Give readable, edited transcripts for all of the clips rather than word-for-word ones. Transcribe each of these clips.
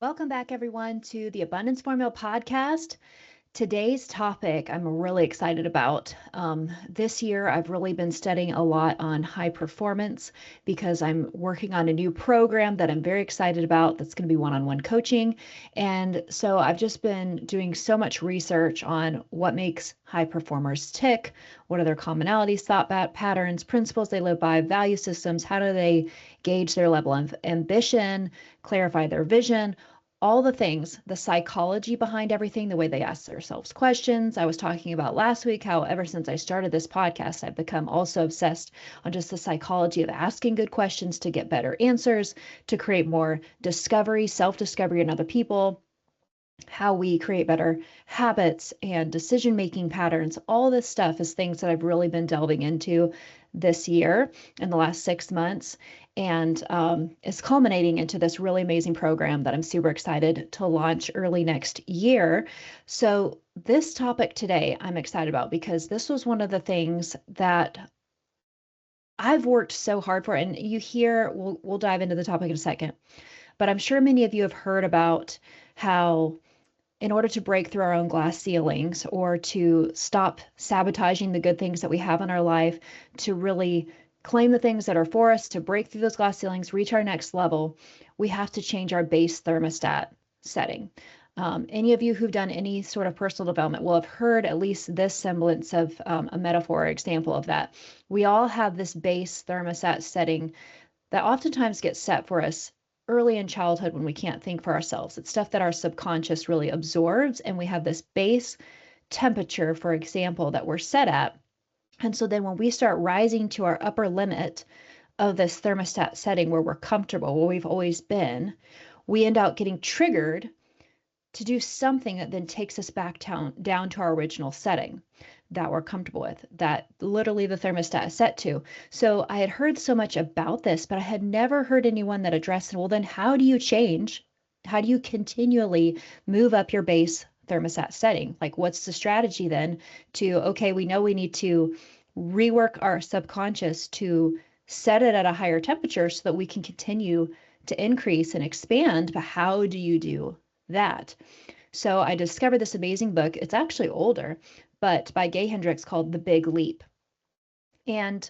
Welcome back, everyone, to the Abundance Formula podcast. Today's topic I'm really excited about. This year, I've really been studying a lot on high performance because I'm working on a new program that I'm very excited about that's going to be one-on-one coaching. And so I've just been doing so much research on what makes high performers tick, what are their commonalities, thought patterns, principles they live by, value systems, how do they gauge their level of ambition, clarify their vision, all the things, the psychology behind everything, the way they ask themselves questions. I was talking about last week how ever since I started this podcast, I've become also obsessed on just the psychology of asking good questions to get better answers, to create more discovery, self-discovery in other people, how we create better habits and decision-making patterns. All this stuff is things that I've really been delving into this year in the last 6 months. And it's culminating into this really amazing program that I'm super excited to launch early next year. So this topic today, I'm excited about because this was one of the things that I've worked so hard for. And you hear, we'll dive into the topic in a second, but I'm sure many of you have heard about how in order to break through our own glass ceilings or to stop sabotaging the good things that we have in our life, to really claim the things that are for us, to break through those glass ceilings, reach our next level, we have to change our base thermostat setting. Any of you who've done any sort of personal development will have heard at least this semblance of a metaphor or example of that. We all have this base thermostat setting that oftentimes gets set for us early in childhood when we can't think for ourselves. It's stuff that our subconscious really absorbs, and we have this base temperature, for example, that we're set at. And so then when we start rising to our upper limit of this thermostat setting where we're comfortable, where we've always been, we end up getting triggered to do something that then takes us back down to our original setting that we're comfortable with, that literally the thermostat is set to. So I had heard so much about this, but I had never heard anyone that addressed, well, then how do you change? How do you continually move up your base thermostat setting? Like, what's the strategy then to, okay, we know we need to rework our subconscious to set it at a higher temperature so that we can continue to increase and expand, but how do you do that? So I discovered this amazing book. It's actually older, but by Gay Hendricks, called The Big Leap. And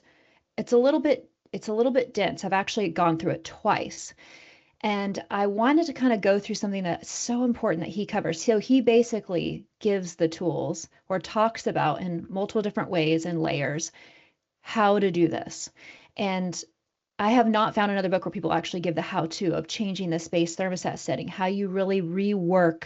it's a little bit dense. I've actually gone through it twice. And I wanted to kind of go through something that's so important that he covers. So he basically gives the tools or talks about in multiple different ways and layers how to do this. And I have not found another book where people actually give the how-to of changing the space thermostat setting, how you really rework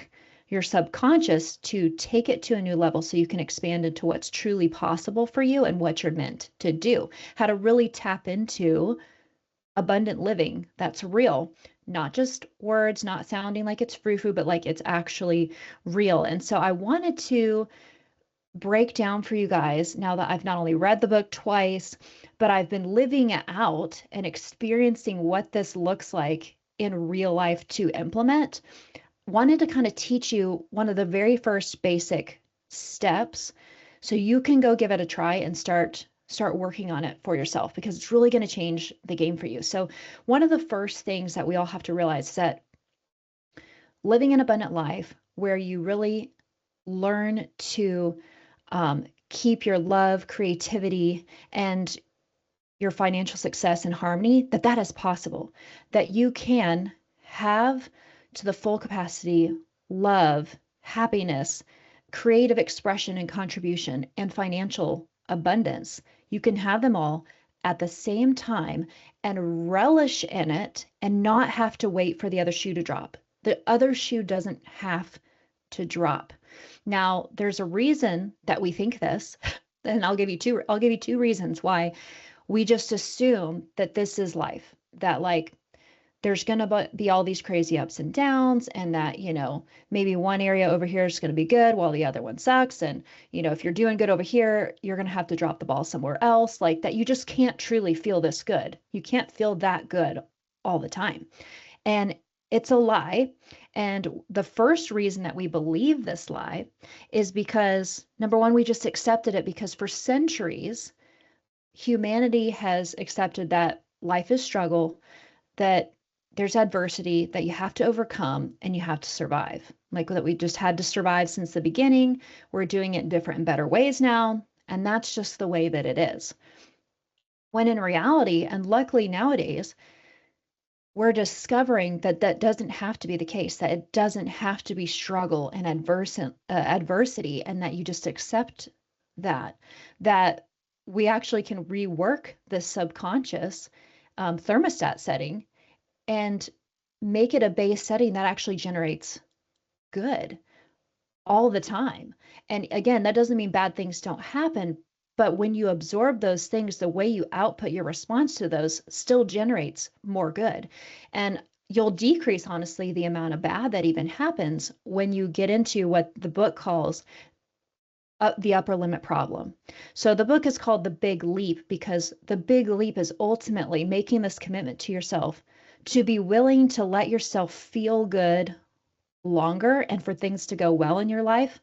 your subconscious to take it to a new level so you can expand into what's truly possible for you and what you're meant to do, how to really tap into abundant living that's real, not just words, not sounding like it's frou-frou, but like it's actually real. And so I wanted to break down for you guys, now that I've not only read the book twice, but I've been living it out and experiencing what this looks like in real life to implement. Wanted to kind of teach you one of the very first basic steps so you can go give it a try and start working on it for yourself, because it's really going to change the game for you. So one of the first things that we all have to realize is that living an abundant life where you really learn to keep your love, creativity, and your financial success in harmony, that is possible, that you can have to the full capacity love, happiness, creative expression and contribution, and financial abundance. You can have them all at the same time and relish in it and not have to wait for the other shoe to drop. The other shoe doesn't have to drop. Now, there's a reason that we think this, and I'll give you two reasons why we just assume that this is life, that like there's going to be all these crazy ups and downs, and that, maybe one area over here is going to be good while the other one sucks. And, if you're doing good over here, you're going to have to drop the ball somewhere else, like that. You just can't truly feel this good. You can't feel that good all the time. And it's a lie. And the first reason that we believe this lie is because, number one, we just accepted it because for centuries, humanity has accepted that life is struggle, that there's adversity that you have to overcome and you have to survive. Like that we just had to survive since the beginning. We're doing it in different and better ways now. And that's just the way that it is. When in reality, and luckily nowadays, we're discovering that that doesn't have to be the case, that it doesn't have to be struggle and adversity, and that you just accept that we actually can rework this subconscious thermostat setting and make it a base setting that actually generates good all the time. And again, that doesn't mean bad things don't happen, but when you absorb those things, the way you output your response to those still generates more good. And you'll decrease, honestly, the amount of bad that even happens when you get into what the book calls the upper limit problem. So the book is called The Big Leap because the big leap is ultimately making this commitment to yourself to be willing to let yourself feel good longer and for things to go well in your life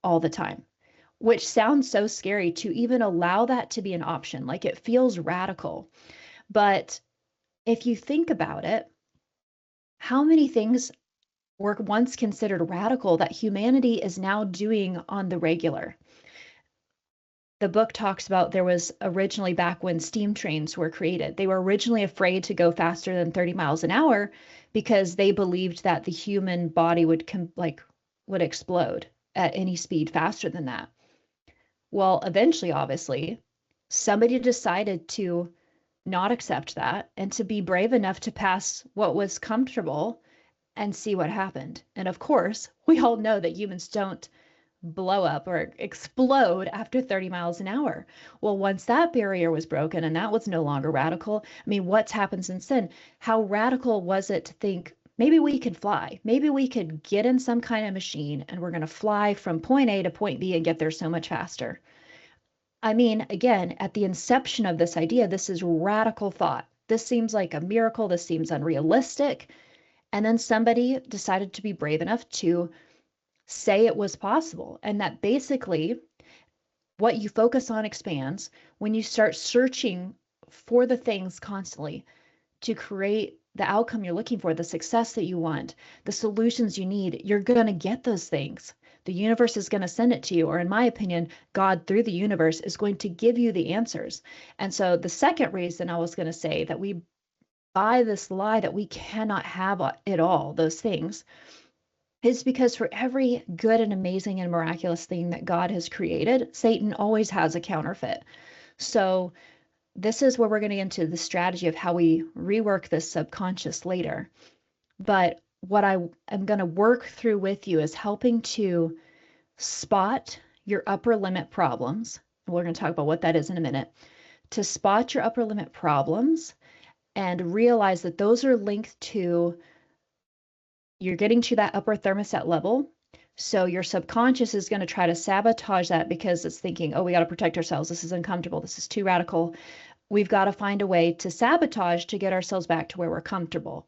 all the time, which sounds so scary to even allow that to be an option. Like it feels radical. But if you think about it, how many things were once considered radical that humanity is now doing on the regular? The book talks about there was originally back when steam trains were created. They were originally afraid to go faster than 30 miles an hour because they believed that the human body would explode at any speed faster than that. Well, eventually, obviously, somebody decided to not accept that and to be brave enough to pass what was comfortable and see what happened. And of course, we all know that humans don't blow up or explode after 30 miles an hour. Well, once that barrier was broken and that was no longer radical, I mean, what's happened since then? How radical was it to think maybe we could fly? Maybe we could get in some kind of machine and we're going to fly from point A to point B and get there so much faster. I mean, again, at the inception of this idea, this is radical thought. This seems like a miracle. This seems unrealistic. And then somebody decided to be brave enough to say it was possible, and that basically what you focus on expands when you start searching for the things constantly to create the outcome you're looking for, the success that you want, the solutions you need. You're going to get those things. The universe is going to send it to you, or in my opinion, God through the universe is going to give you the answers. And so the second reason I was going to say that we buy this lie that we cannot have it all, those things, is because for every good and amazing and miraculous thing that God has created, Satan always has a counterfeit. So this is where we're going to get into the strategy of how we rework this subconscious later. But what I am going to work through with you is helping to spot your upper limit problems. We're going to talk about what that is in a minute. To spot your upper limit problems and realize that those are linked to you're getting to that upper thermostat level. So your subconscious is going to try to sabotage that because it's thinking, oh, we got to protect ourselves. This is uncomfortable. This is too radical. We've got to find a way to sabotage to get ourselves back to where we're comfortable.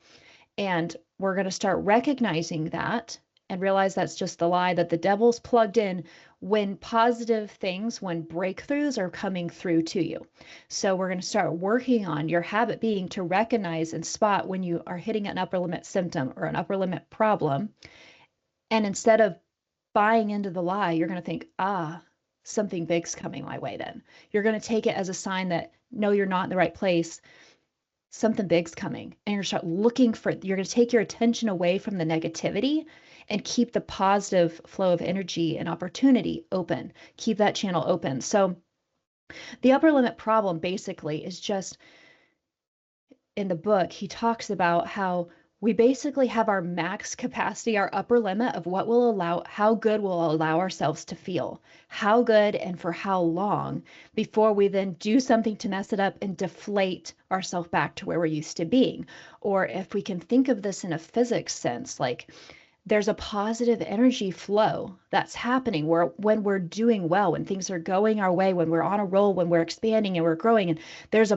And we're going to start recognizing that and realize that's just the lie that the devil's plugged in when positive things, when breakthroughs are coming through to you. So we're going to start working on your habit being to recognize and spot when you are hitting an upper limit symptom or an upper limit problem. And instead of buying into the lie, you're going to think, something big's coming my way then. You're going to take it as a sign that, no, you're not in the right place. Something big's coming. And you're going to start looking for, you're going to take your attention away from the negativity and keep the positive flow of energy and opportunity open. Keep that channel open. So the upper limit problem basically is just, in the book, he talks about how we basically have our max capacity, our upper limit of what will allow, how good we'll allow ourselves to feel, how good and for how long before we then do something to mess it up and deflate ourselves back to where we're used to being. Or if we can think of this in a physics sense, like there's a positive energy flow that's happening where when we're doing well, when things are going our way, when we're on a roll, when we're expanding and we're growing, and there's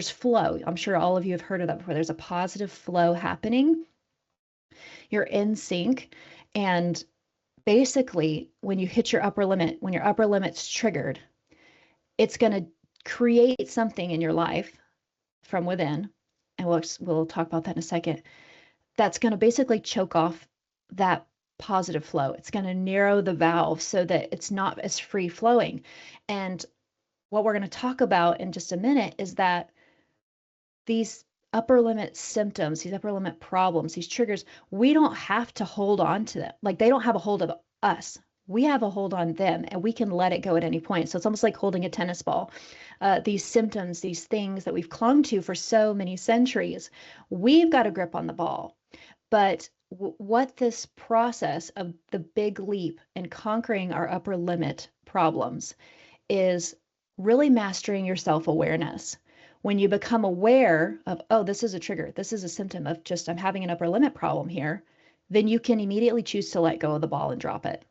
flow. I'm sure all of you have heard of that before. There's a positive flow happening. You're in sync. And basically, when you hit your upper limit, when your upper limit's triggered, it's going to create something in your life from within. and we'll talk about that in a second, that's going to basically choke off that positive flow. It's going to narrow the valve so that it's not as free flowing. And what we're going to talk about in just a minute is that these upper limit symptoms, these upper limit problems, these triggers, we don't have to hold on to them. Like they don't have a hold of us. We have a hold on them and we can let it go at any point. So it's almost like holding a tennis ball. These symptoms, these things that we've clung to for so many centuries, we've got a grip on the ball. But what this process of the big leap and conquering our upper limit problems is really mastering your self-awareness. When you become aware of, oh, this is a trigger, this is a symptom of just, I'm having an upper limit problem here, then you can immediately choose to let go of the ball and drop it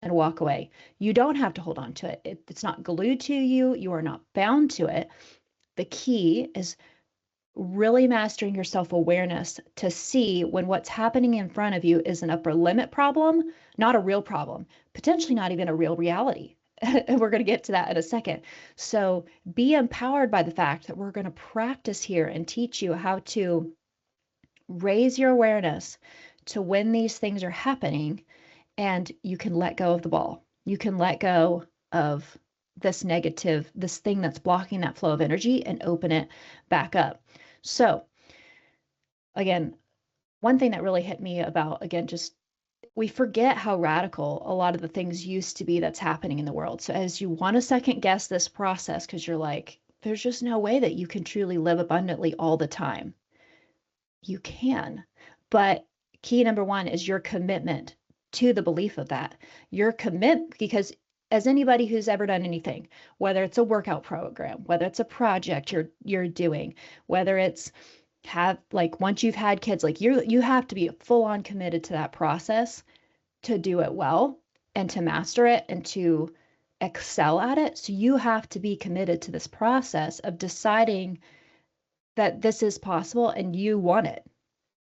and walk away. You don't have to hold on to it. It's not glued to you. You are not bound to it. The key is really mastering your self-awareness to see when what's happening in front of you is an upper limit problem, not a real problem, potentially not even a real reality. And we're going to get to that in a second. So be empowered by the fact that we're going to practice here and teach you how to raise your awareness to when these things are happening, and you can let go of the ball. You can let go of this negative, this thing that's blocking that flow of energy, and open it back up. So again, one thing that really hit me about, again, just we forget how radical a lot of the things used to be that's happening in the world. So as you want to second guess this process, because you're like, there's just no way that you can truly live abundantly all the time. You can, but key number one is your commitment to the belief of that. Your commit, because as anybody who's ever done anything, whether it's a workout program, whether it's a project you're doing, whether it's once you've had kids, like you have to be full on committed to that process to do it well and to master it and to excel at it. So you have to be committed to this process of deciding that this is possible and you want it.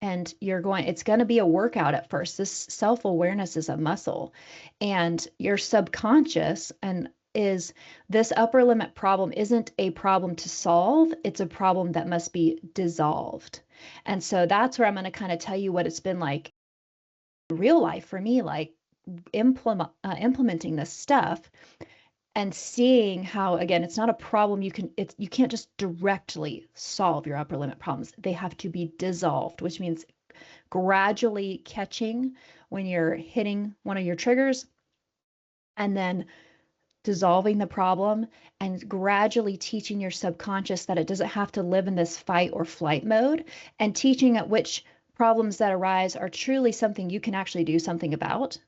And it's going to be a workout at first. This self-awareness is a muscle, and your subconscious is this upper limit problem isn't a problem to solve. It's a problem that must be dissolved. And so that's where I'm going to kind of tell you what it's been like in real life for me, like implementing this stuff and seeing how, again, it's not a problem you can't just directly solve your upper limit problems. They have to be dissolved, which means gradually catching when you're hitting one of your triggers, and then dissolving the problem and gradually teaching your subconscious that it doesn't have to live in this fight or flight mode, and teaching at which problems that arise are truly something you can actually do something about.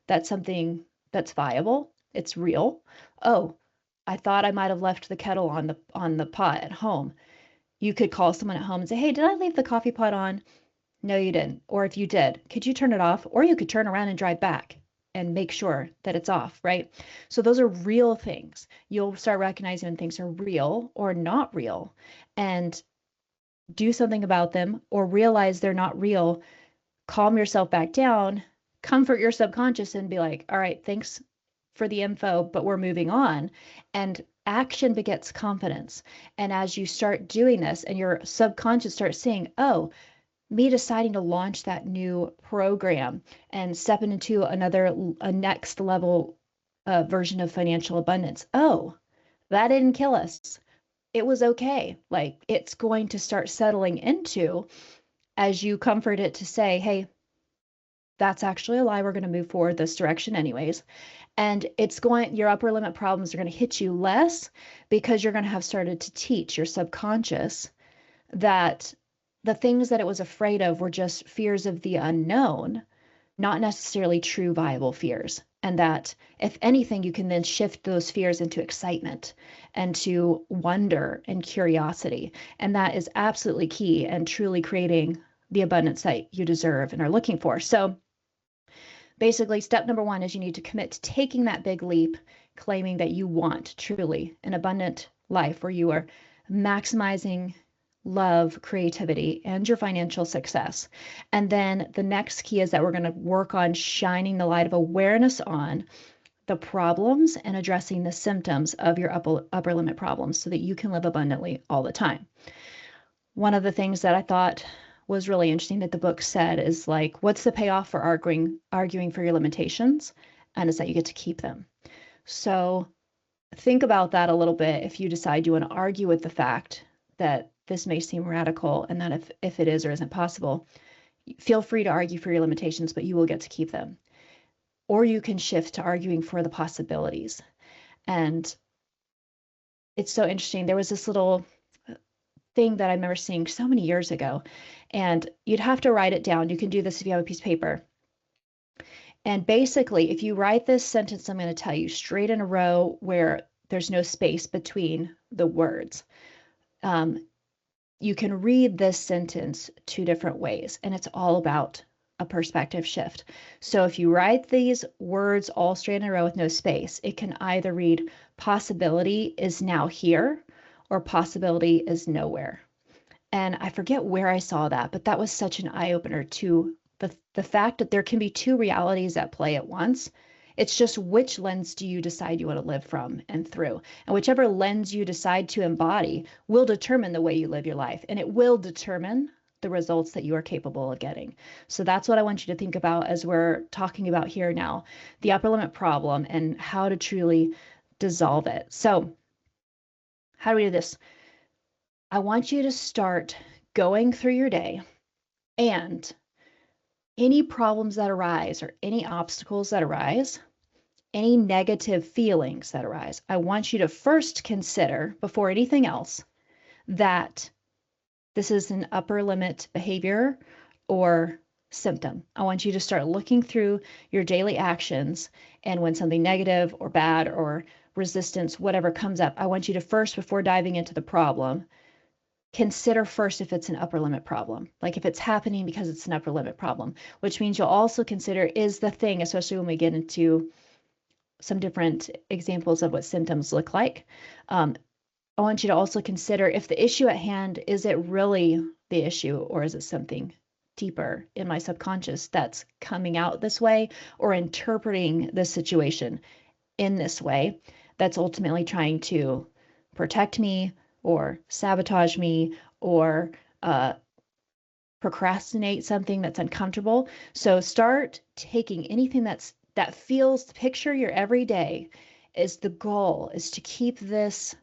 That's something that's viable. It's real. Oh, I thought I might have left the kettle on the pot at home. You could call someone at home and say, hey, did I leave the coffee pot on? No, you didn't. Or if you did, could you turn it off? Or you could turn around and drive back and make sure that it's off, right? So those are real things. You'll start recognizing when things are real or not real and do something about them, or realize they're not real. Calm yourself back down, comfort your subconscious and be like, all right, thanks for the info, but we're moving on. And action begets confidence. And as you start doing this and your subconscious starts saying, oh, me deciding to launch that new program and stepping into a next level version of financial abundance. Oh, that didn't kill us. It was okay. Like, it's going to start settling into, as you comfort it to say, hey, that's actually a lie. We're going to move forward this direction anyways. And your upper limit problems are going to hit you less, because you're going to have started to teach your subconscious that the things that it was afraid of were just fears of the unknown, not necessarily true viable fears. And that if anything, you can then shift those fears into excitement and to wonder and curiosity. And that is absolutely key and truly creating the abundance that you deserve and are looking for. So basically, step number one is you need to commit to taking that big leap, claiming that you want truly an abundant life where you are maximizing love, creativity, and your financial success. And then the next key is that we're going to work on shining the light of awareness on the problems and addressing the symptoms of your upper limit problems so that you can live abundantly all the time. One of the things that I thought was really interesting that the book said is like, what's the payoff for arguing for your limitations? And it's that you get to keep them. So think about that a little bit if you decide you want to argue with the fact that this may seem radical and that if it is or isn't possible, feel free to argue for your limitations, but you will get to keep them. Or you can shift to arguing for the possibilities. And it's so interesting. There was this little thing that I remember seeing so many years ago, and you'd have to write it down. You can do this if you have a piece of paper. And basically, if you write this sentence I'm going to tell you straight in a row where there's no space between the words, you can read this sentence two different ways, and it's all about a perspective shift. So if you write these words all straight in a row with no space, it can either read possibility is now here or possibility is nowhere. And I forget where I saw that, but that was such an eye-opener to the fact that there can be two realities at play at once. It's just which lens do you decide you want to live from and through. And whichever lens you decide to embody will determine the way you live your life. And it will determine the results that you are capable of getting. So that's what I want you to think about as we're talking about here now, the upper limit problem and how to truly dissolve it. So how do we do this? I want you to start going through your day, and any problems that arise or any obstacles that arise, any negative feelings that arise, I want you to first consider, before anything else, that this is an upper limit behavior or symptom. I want you to start looking through your daily actions, and when something negative or bad or resistance, whatever comes up, I want you to first, before diving into the problem, consider first if it's an upper limit problem, like if it's happening because it's an upper limit problem, which means you'll also consider is the thing, especially when we get into some different examples of what symptoms look like. I want you to also consider if the issue at hand, is it really the issue, or is it something deeper in my subconscious that's coming out this way or interpreting the situation in this way that's ultimately trying to protect me or sabotage me or procrastinate something that's uncomfortable. So start taking anything that feels, picture your everyday is the goal is to keep this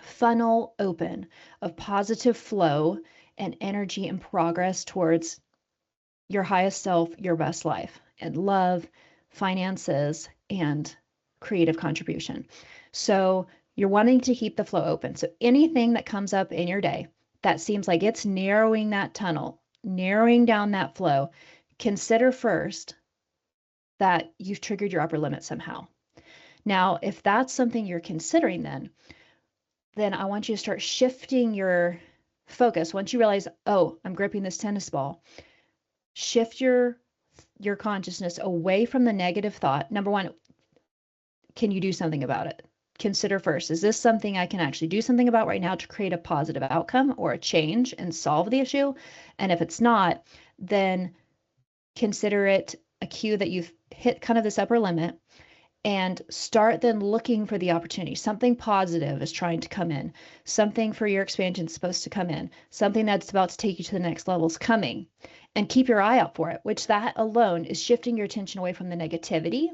funnel open of positive flow and energy and progress towards your highest self, your best life, and love, finances, and creative contribution. So you're wanting to keep the flow open. So anything that comes up in your day that seems like it's narrowing that tunnel, narrowing down that flow, consider first that you've triggered your upper limit somehow. Now, if that's something you're considering, then I want you to start shifting your focus. Once you realize, oh, I'm gripping this tennis ball, shift your consciousness away from the negative thought. Number one, can you do something about it? Consider first, is this something I can actually do something about right now to create a positive outcome or a change and solve the issue? And if it's not, then consider it a cue that you've hit kind of this upper limit, and start then looking for the opportunity. Something positive is trying to come in. Something for your expansion is supposed to come in. Something that's about to take you to the next level is coming. And keep your eye out for it, which that alone is shifting your attention away from the negativity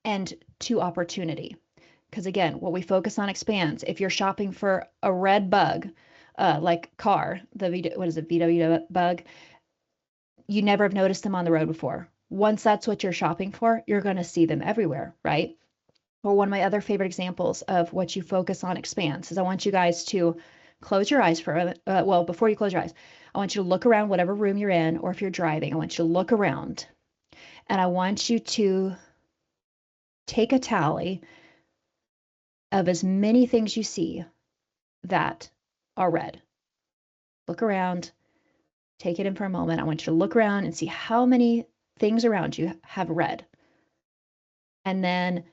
and to opportunity. Because again, what we focus on expands. If you're shopping for a red bug, like car, what is it, VW bug, you never have noticed them on the road before. Once that's what you're shopping for, you're going to see them everywhere, right? Or one of my other favorite examples of what you focus on expands is I want you guys to close your eyes for, well, before you close your eyes, I want you to look around whatever room you're in, or if you're driving, I want you to look around, and I want you to take a tally of as many things you see that are red. Look around, take it in for a moment. I want you to look around and see how many things around you have red. And then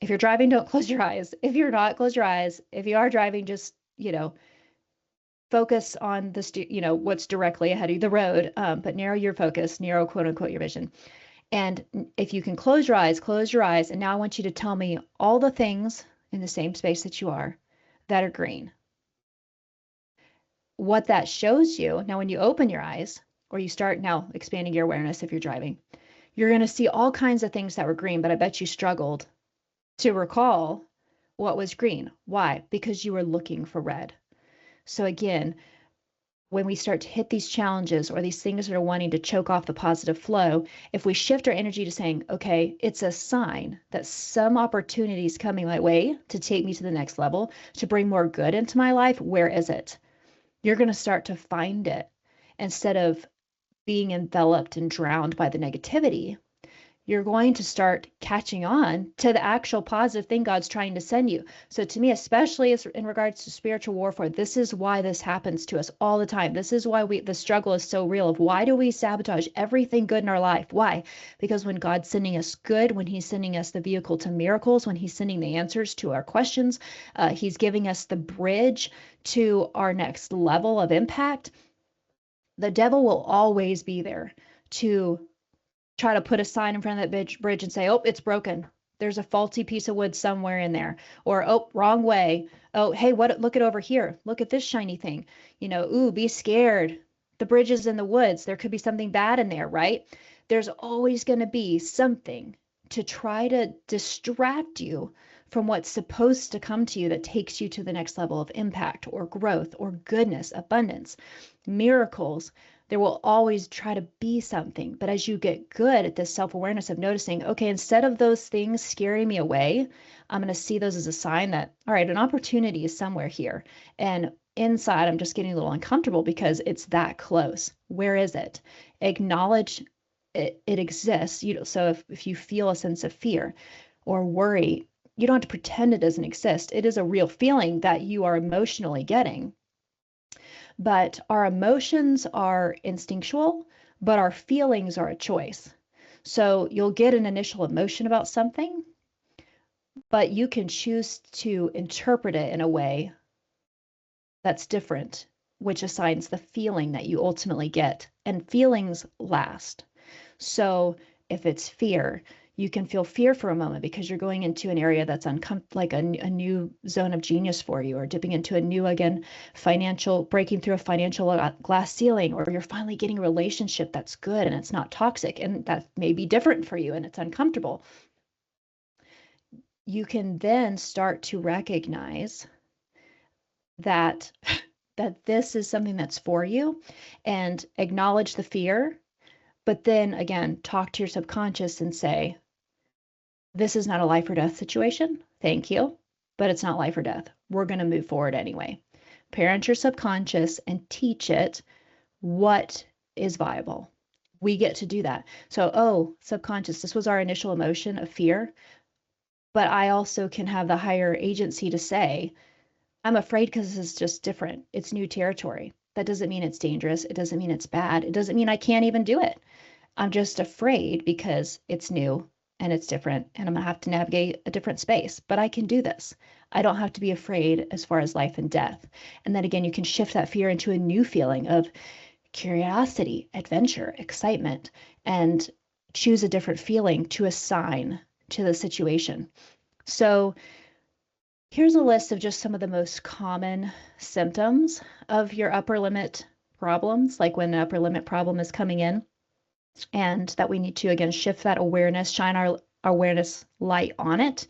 if you're driving, don't close your eyes. If you're not, close your eyes. If you are driving, just, focus on what's directly ahead of you, the road, but narrow your focus, narrow, quote unquote, your vision. And if you can close your eyes, close your eyes. And now I want you to tell me all the things in the same space that you are that are green. what that shows you now, when you open your eyes or you start now expanding your awareness, if you're driving, you're going to see all kinds of things that were green, but I bet you struggled to recall what was green. Why? Because you were looking for red. So again, when we start to hit these challenges or these things that are wanting to choke off the positive flow, if we shift our energy to saying, okay, it's a sign that some opportunity is coming my way to take me to the next level, to bring more good into my life, where is it? You're going to start to find it instead of being enveloped and drowned by the negativity. You're going to start catching on to the actual positive thing God's trying to send you. So to me, especially as in regards to spiritual warfare, this is why this happens to us all the time. This is why the struggle is so real of why do we sabotage everything good in our life? Why? Because when God's sending us good, when he's sending us the vehicle to miracles, when he's sending the answers to our questions, he's giving us the bridge to our next level of impact, the devil will always be there to try to put a sign in front of that bridge and say, oh, it's broken. There's a faulty piece of wood somewhere in there. Or, oh, wrong way. Oh, hey, look at over here. Look at this shiny thing. Ooh, be scared. The bridge is in the woods. There could be something bad in there, right? There's always going to be something to try to distract you from what's supposed to come to you that takes you to the next level of impact or growth or goodness, abundance, miracles. There will always try to be something. But as you get good at this self-awareness of noticing, okay, instead of those things scaring me away, I'm going to see those as a sign that, all right, an opportunity is somewhere here. And inside, I'm just getting a little uncomfortable because it's that close. Where is it? Acknowledge it exists. So if you feel a sense of fear or worry, you don't have to pretend it doesn't exist. It is a real feeling that you are emotionally getting. But our emotions are instinctual, but our feelings are a choice. So you'll get an initial emotion about something, but you can choose to interpret it in a way that's different, which assigns the feeling that you ultimately get. And feelings last. So if it's fear, you can feel fear for a moment because you're going into an area that's like a new zone of genius for you, or dipping into a new, again, breaking through a financial glass ceiling, or you're finally getting a relationship that's good and it's not toxic, and that may be different for you and it's uncomfortable. You can then start to recognize that this is something that's for you and acknowledge the fear. But then again, talk to your subconscious and say, this is not a life or death situation. Thank you. But it's not life or death. We're going to move forward anyway. Parent your subconscious and teach it what is viable. We get to do that. So, oh, subconscious, this was our initial emotion of fear. But I also can have the higher agency to say, I'm afraid because this is just different. It's new territory. That doesn't mean it's dangerous. It doesn't mean it's bad. It doesn't mean I can't even do it. I'm just afraid because it's new and it's different and I'm going to have to navigate a different space, but I can do this. I don't have to be afraid as far as life and death. And then again, you can shift that fear into a new feeling of curiosity, adventure, excitement, and choose a different feeling to assign to the situation. So here's a list of just some of the most common symptoms of your upper limit problems, like when the upper limit problem is coming in. And that we need to, again, shift that awareness, shine our awareness light on it,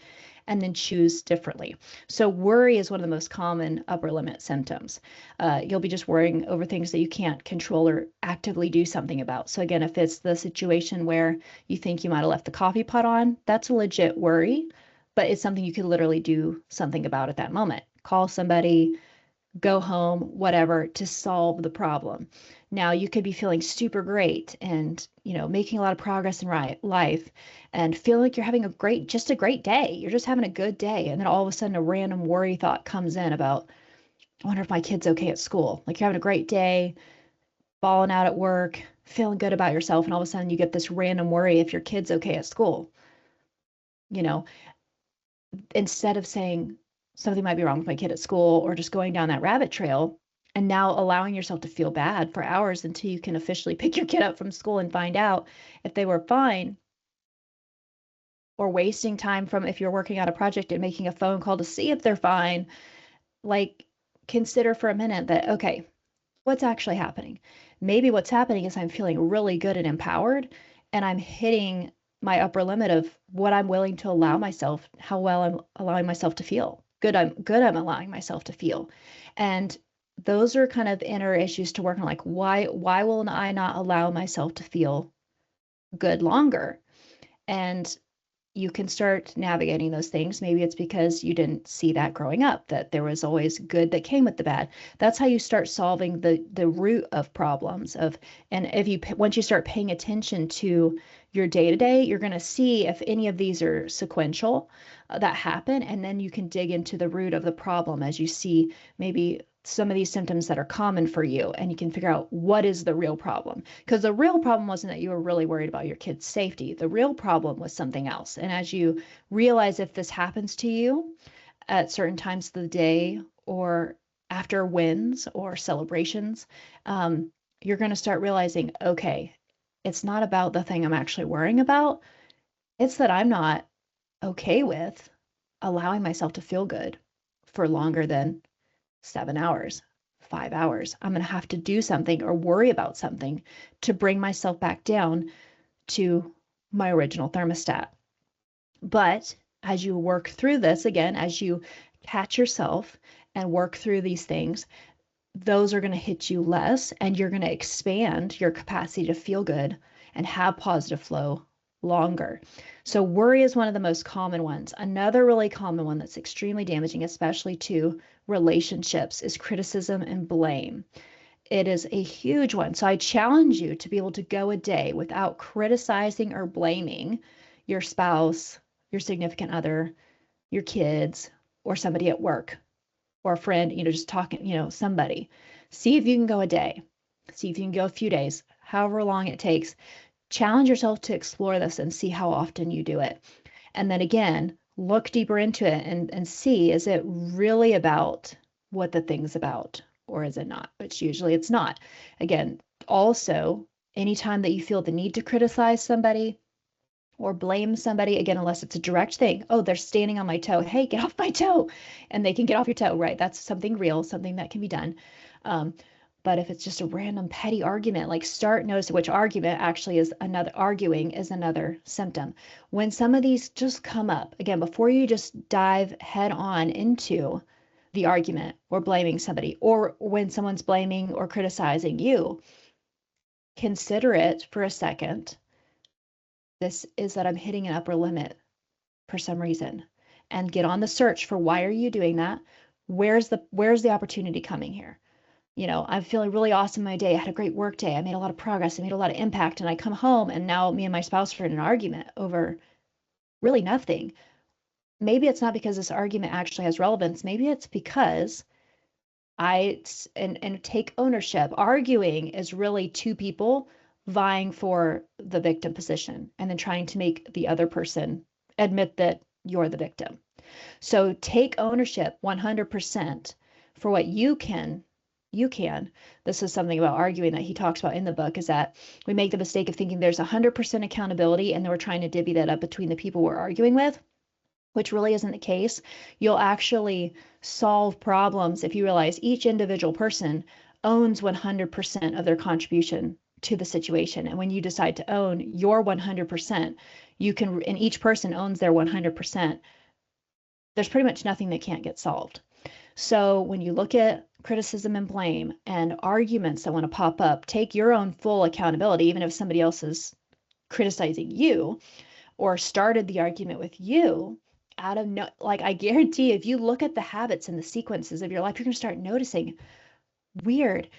and then choose differently. So worry is one of the most common upper limit symptoms. You'll be just worrying over things that you can't control or actively do something about. So again, if it's the situation where you think you might have left the coffee pot on, that's a legit worry, but it's something you could literally do something about at that moment. Call somebody, go home, whatever, to solve the problem. Now, you could be feeling super great and, making a lot of progress in life and feel like you're having just a great day. You're just having a good day. And then all of a sudden a random worry thought comes in about, I wonder if my kid's okay at school. Like, you're having a great day, balling out at work, feeling good about yourself. And all of a sudden you get this random worry if your kid's okay at school. Instead of saying something might be wrong with my kid at school, or just going down that rabbit trail and now allowing yourself to feel bad for hours until you can officially pick your kid up from school and find out if they were fine, or wasting time from, if you're working on a project, and making a phone call to see if they're fine. Like, consider for a minute that, okay, what's actually happening. Maybe what's happening is I'm feeling really good and empowered, and I'm hitting my upper limit of what I'm willing to allow myself, how well I'm allowing myself to feel. I'm allowing myself to feel. And those are kind of inner issues to work on, like why will I not allow myself to feel good longer? And you can start navigating those things. Maybe it's because you didn't see that growing up, that there was always good that came with the bad. That's how you start solving the root of problems of, and if you once you start paying attention to your day to day, you're going to see if any of these are sequential that happen, and then you can dig into the root of the problem as you see maybe some of these symptoms that are common for you, and you can figure out what is the real problem. Because the real problem wasn't that you were really worried about your kid's safety. The real problem was something else. And as you realize if this happens to you at certain times of the day or after wins or celebrations, you're going to start realizing, okay, it's not about the thing I'm actually worrying about. It's that I'm not okay with allowing myself to feel good for longer than 7 hours, 5 hours. I'm going to have to do something or worry about something to bring myself back down to my original thermostat. But as you work through this, again, as you catch yourself and work through these things, those are going to hit you less, and you're going to expand your capacity to feel good and have positive flow longer. So worry is one of the most common ones. Another really common one that's extremely damaging, especially to relationships, is criticism and blame. It is a huge one. So I challenge you to be able to go a day without criticizing or blaming your spouse, your significant other, your kids, or somebody at work, or a friend, just talking, somebody. See if you can go a day. See if you can go a few days, however long it takes. Challenge yourself to explore this and see how often you do it. And then again, look deeper into it and see, is it really about what the thing's about, or is it not? Which usually it's not. Again, also, anytime that you feel the need to criticize somebody or blame somebody, again, unless it's a direct thing, oh, they're standing on my toe. Hey, get off my toe. And they can get off your toe, right? That's something real, something that can be done. But if it's just a random petty argument, like start noticing which argument actually is another, arguing is another symptom. When some of these just come up, again, before you just dive head on into the argument or blaming somebody, or when someone's blaming or criticizing you, consider it for a second. This is that I'm hitting an upper limit for some reason, and get on the search for why are you doing that? Where's the opportunity coming here? I'm feeling really awesome my day. I had a great work day. I made a lot of progress. I made a lot of impact. And I come home and now me and my spouse are in an argument over really nothing. Maybe it's not because this argument actually has relevance. Maybe it's because and take ownership. Arguing is really two people vying for the victim position and then trying to make the other person admit that you're the victim. So take ownership 100% for what you can. This is something about arguing that he talks about in the book, is that we make the mistake of thinking there's 100% accountability and then we're trying to divvy that up between the people we're arguing with, which really isn't the case. You'll actually solve problems if you realize each individual person owns 100% of their contribution to the situation. And when you decide to own your 100%, and each person owns their 100%, there's pretty much nothing that can't get solved. So when you look at criticism and blame and arguments that want to pop up, take your own full accountability, even if somebody else is criticizing you or started the argument with you out of I guarantee if you look at the habits and the sequences of your life, you're going to start noticing, weird.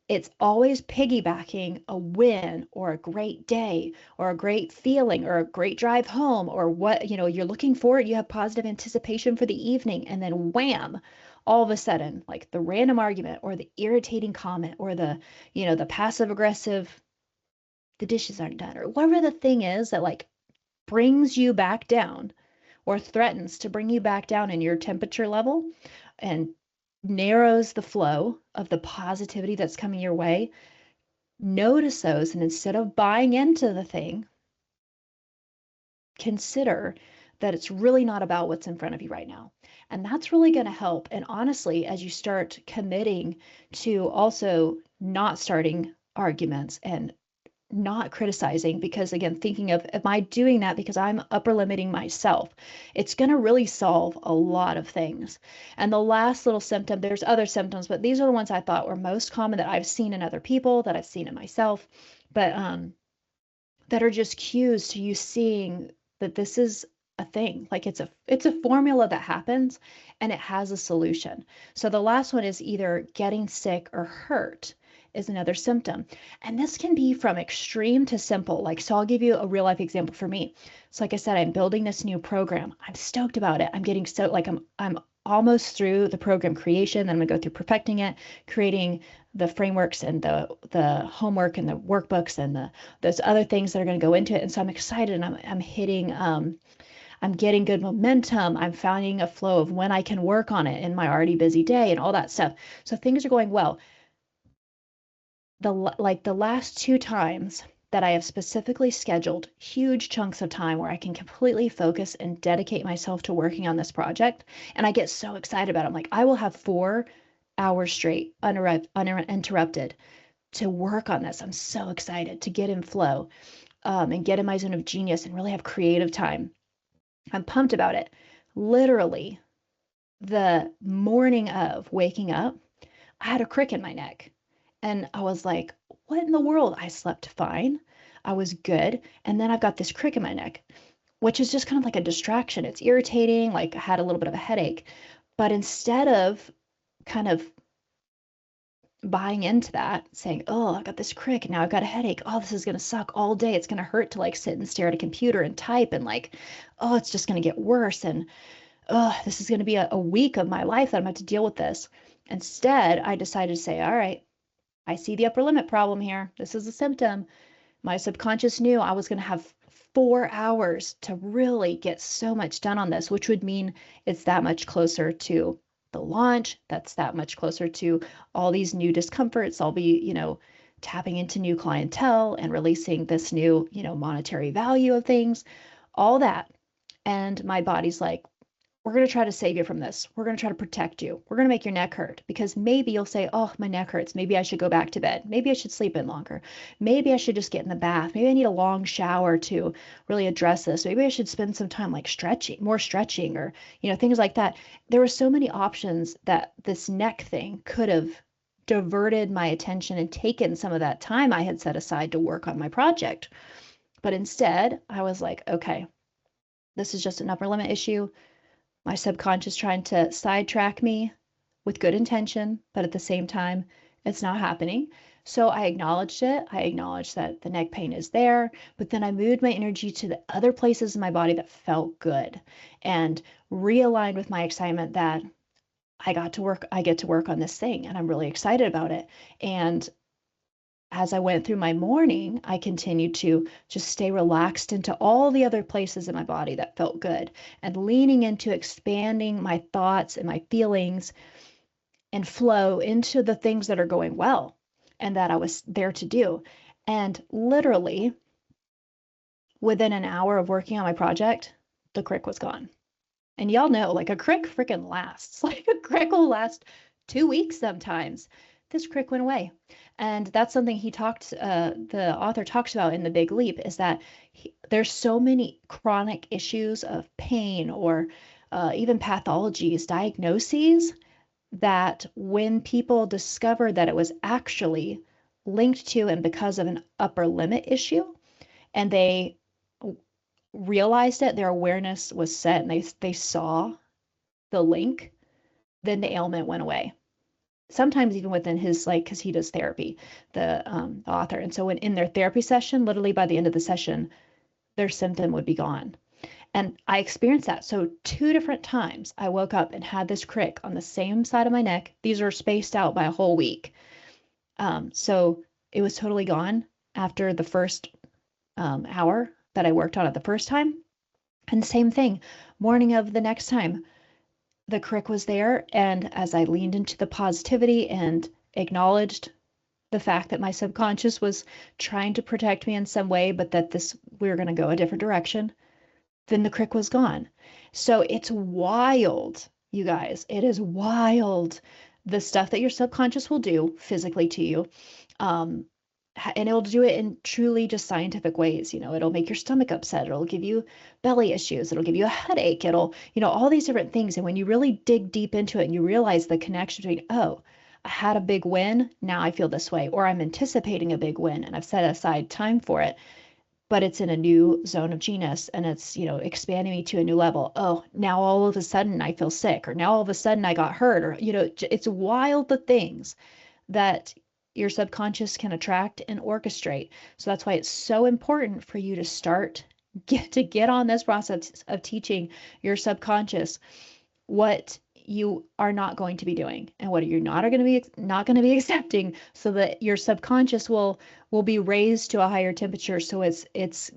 It's always piggybacking a win or a great day or a great feeling or a great drive home, or what, you're looking forward, you have positive anticipation for the evening, and then wham, all of a sudden, like the random argument or the irritating comment or the passive aggressive, the dishes aren't done, or whatever the thing is that like brings you back down or threatens to bring you back down in your temperature level and narrows the flow of the positivity that's coming your way. Notice those, and instead of buying into the thing, consider that it's really not about what's in front of you right now. And that's really going to help. And honestly, as you start committing to also not starting arguments and not criticizing, because again, thinking of, am I doing that because I'm upper limiting myself? It's going to really solve a lot of things. And the last little symptom, there's other symptoms, but these are the ones I thought were most common that I've seen in other people, that I've seen in myself, but that are just cues to you seeing that this is a thing. Like it's a formula that happens and it has a solution. So the last one is either getting sick or hurt is another symptom. And this can be from extreme to simple. Like, so I'll give you a real life example for me. So like I said, I'm building this new program. I'm stoked about it. I'm getting so like I'm almost through the program creation. Then I'm gonna go through perfecting it, creating the frameworks and the homework and the workbooks and those other things that are going to go into it. And so I'm excited, and I'm hitting I'm getting good momentum. I'm finding a flow of when I can work on it in my already busy day and all that stuff. So things are going well. The last 2 times that I have specifically scheduled huge chunks of time where I can completely focus and dedicate myself to working on this project, and I get so excited about it. I'm like, I will have 4 hours straight uninterrupted to work on this. I'm so excited to get in flow, and get in my zone of genius and really have creative time. I'm pumped about it. Literally, the morning of waking up, I had a crick in my neck. And I was like, what in the world? I slept fine. I was good. And then I've got this crick in my neck, which is just kind of like a distraction. It's irritating. Like, I had a little bit of a headache. But instead of kind of buying into that, saying, oh, I got this crick, now I've got a headache. Oh, this is going to suck all day. It's going to hurt to like sit and stare at a computer and type, and like, oh, it's just going to get worse. And oh, this is going to be a week of my life that I'm going to have to deal with this. Instead, I decided to say, all right, I see the upper limit problem here. This is a symptom. My subconscious knew I was going to have 4 hours to really get so much done on this, which would mean it's that much closer to the launch. That's that much closer to all these new discomforts. I'll be, tapping into new clientele and releasing this new, monetary value of things, all that. And my body's like, we're going to try to save you from this. We're going to try to protect you. We're going to make your neck hurt, because maybe you'll say, oh, my neck hurts. Maybe I should go back to bed. Maybe I should sleep in longer. Maybe I should just get in the bath. Maybe I need a long shower to really address this. Maybe I should spend some time like more stretching, or, things like that. There were so many options that this neck thing could have diverted my attention and taken some of that time I had set aside to work on my project. But instead, I was like, okay, this is just an upper limit issue. My subconscious trying to sidetrack me with good intention, but at the same time, it's not happening. So I acknowledged it. I acknowledged that the neck pain is there, but then I moved my energy to the other places in my body that felt good, and realigned with my excitement that I get to work on this thing, and I'm really excited about it. And as I went through my morning, I continued to just stay relaxed into all the other places in my body that felt good, and leaning into expanding my thoughts and my feelings and flow into the things that are going well and that I was there to do. And literally within an hour of working on my project, the crick was gone. And y'all know, like, a crick freaking lasts. Like, a crick will last 2 weeks sometimes. This crick went away. And that's something the author talks about in The Big Leap, is that there's so many chronic issues of pain, or even pathologies, diagnoses, that when people discover that it was actually linked to and because of an upper limit issue, and they realized it, their awareness was set, and they saw the link, then the ailment went away. Sometimes even within his, like, because he does therapy, the author. And so when in their therapy session, literally by the end of the session, their symptom would be gone. And I experienced that. So 2 different times I woke up and had this crick on the same side of my neck. These are spaced out by a whole week. So it was totally gone after the first hour that I worked on it the first time. And same thing, morning of the next time, the crick was there. And as I leaned into the positivity and acknowledged the fact that my subconscious was trying to protect me in some way, but that we were going to go a different direction, then the crick was gone. So it's wild, you guys. It is wild the stuff that your subconscious will do physically to you. Um, and it'll do it in truly just scientific ways. It'll make your stomach upset. It'll give you belly issues. It'll give you a headache. It'll, all these different things. And when you really dig deep into it and you realize the connection between, oh, I had a big win, now I feel this way, or I'm anticipating a big win and I've set aside time for it, but it's in a new zone of genius and it's, expanding me to a new level. Oh, now all of a sudden I feel sick, or now all of a sudden I got hurt, or, it's wild the things that your subconscious can attract and orchestrate. So that's why it's so important for you to get on this process of teaching your subconscious what you are not going to be doing and what you're not going to be accepting, so that your subconscious will be raised to a higher temperature, so it's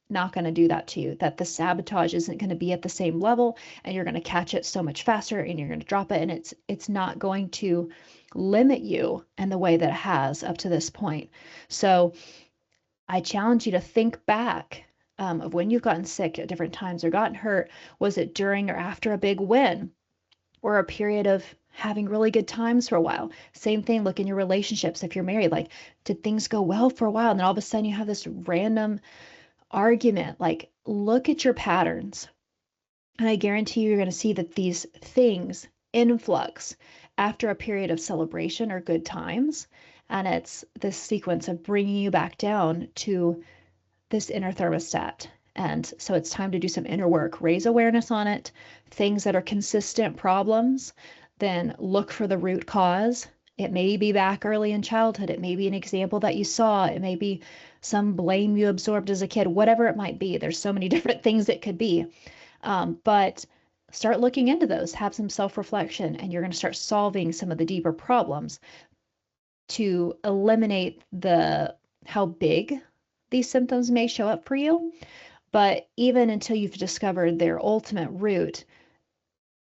not going to do that to you, that the sabotage isn't going to be at the same level, and you're going to catch it so much faster and you're going to drop it, and it's not going to limit you in the way that it has up to this point. So I challenge you to think back, of when you've gotten sick at different times or gotten hurt. Was it during or after a big win, or a period of having really good times for a while? Same thing, look in your relationships. If you're married, like, did things go well for a while and then all of a sudden you have this random argument? Like, look at your patterns. And I guarantee you're going to see that these things influx after a period of celebration or good times. And it's this sequence of bringing you back down to this inner thermostat. And so it's time to do some inner work, raise awareness on it, things that are consistent problems, then look for the root cause. It may be back early in childhood. It may be an example that you saw. It may be some blame you absorbed as a kid, whatever it might be. There's so many different things it could be. But start looking into those, have some self-reflection, and you're going to start solving some of the deeper problems to eliminate how big these symptoms may show up for you. But even until you've discovered their ultimate root,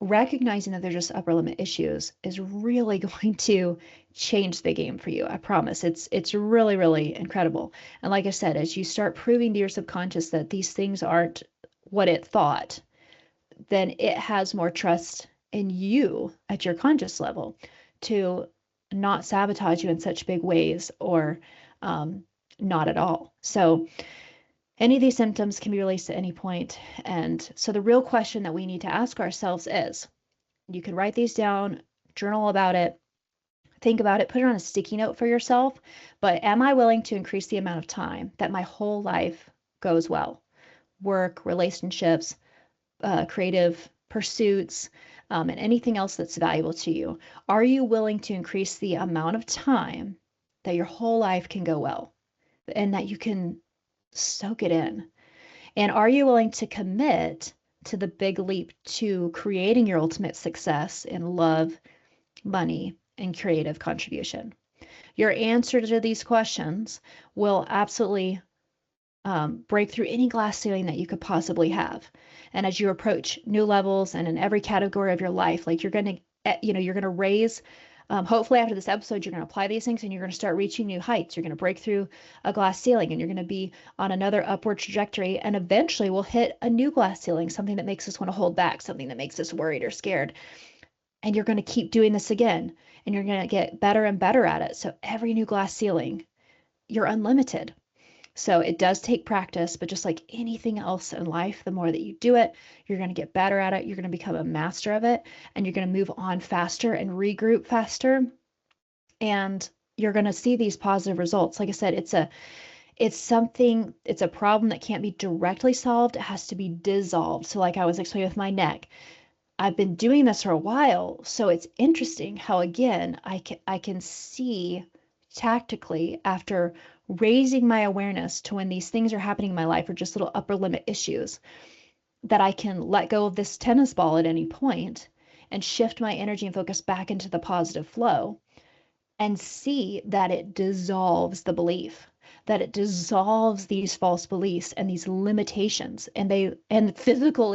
recognizing that they're just upper limit issues is really going to change the game for you. I promise. It's really, really incredible. And like I said, as you start proving to your subconscious that these things aren't what it thought, then it has more trust in you at your conscious level to not sabotage you in such big ways, or not at all. So any of these symptoms can be released at any point. And so the real question that we need to ask ourselves is, you can write these down, journal about it, think about it, put it on a sticky note for yourself, but am I willing to increase the amount of time that my whole life goes well? Work, relationships, creative pursuits, and anything else that's valuable to you. Are you willing to increase the amount of time that your whole life can go well and that you can soak it in? And are you willing to commit to the big leap to creating your ultimate success in love, money, and creative contribution? Your answer to these questions will absolutely break through any glass ceiling that you could possibly have. And as you approach new levels and in every category of your life, like you're going to raise, hopefully after this episode, you're going to apply these things and you're going to start reaching new heights. You're going to break through a glass ceiling and you're going to be on another upward trajectory. And eventually we'll hit a new glass ceiling, something that makes us want to hold back, something that makes us worried or scared. And you're going to keep doing this again, and you're going to get better and better at it. So every new glass ceiling, you're unlimited. So it does take practice, but just like anything else in life, the more that you do it, you're going to get better at it. You're going to become a master of it, and you're going to move on faster and regroup faster. And you're going to see these positive results. Like I said, it's a problem that can't be directly solved. It has to be dissolved. So like I was explaining with my neck, I've been doing this for a while. So it's interesting how, again, I can see tactically, after raising my awareness to when these things are happening in my life are just little upper limit issues, that I can let go of this tennis ball at any point and shift my energy and focus back into the positive flow, and see that it dissolves the belief, that it dissolves these false beliefs and these limitations, and physical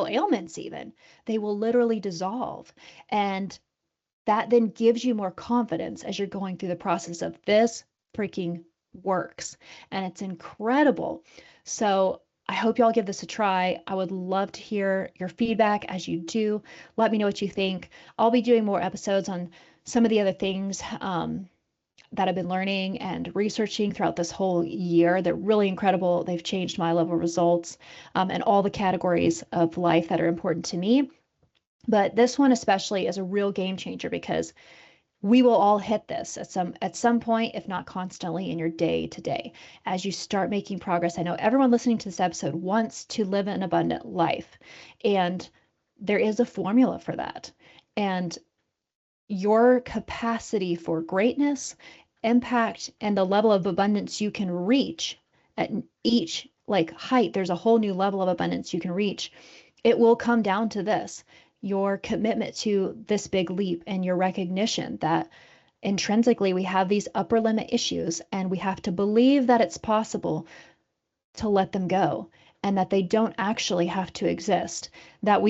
ailments even, they will literally dissolve. And that then gives you more confidence as you're going through the process of this freaking works. And it's incredible. So I hope y'all give this a try. I would love to hear your feedback as you do. Let me know what you think. I'll be doing more episodes on some of the other things that I've been learning and researching throughout this whole year. They're really incredible. They've changed my level of results and all the categories of life that are important to me. But this one especially is a real game changer because we will all hit this at some point, if not constantly, in your day to day. As you start making progress, I know everyone listening to this episode wants to live an abundant life, and there is a formula for that. And your capacity for greatness, impact, and the level of abundance you can reach at each like height, there's a whole new level of abundance you can reach. It will come down to this: your commitment to this big leap and your recognition that intrinsically we have these upper limit issues and we have to believe that it's possible to let them go and that they don't actually have to exist, that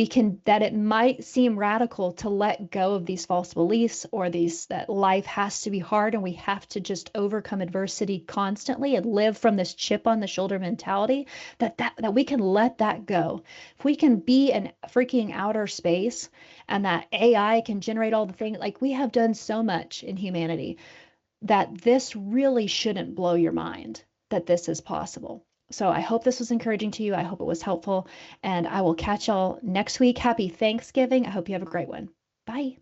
it might seem radical to let go of these false beliefs or these that life has to be hard and we have to just overcome adversity constantly and live from this chip on the shoulder mentality, that we can let that go. If we can be in freaking outer space and that AI can generate all the things, like we have done so much in humanity, that this really shouldn't blow your mind that this is possible. So I hope this was encouraging to you. I hope it was helpful. And I will catch y'all next week. Happy Thanksgiving. I hope you have a great one. Bye.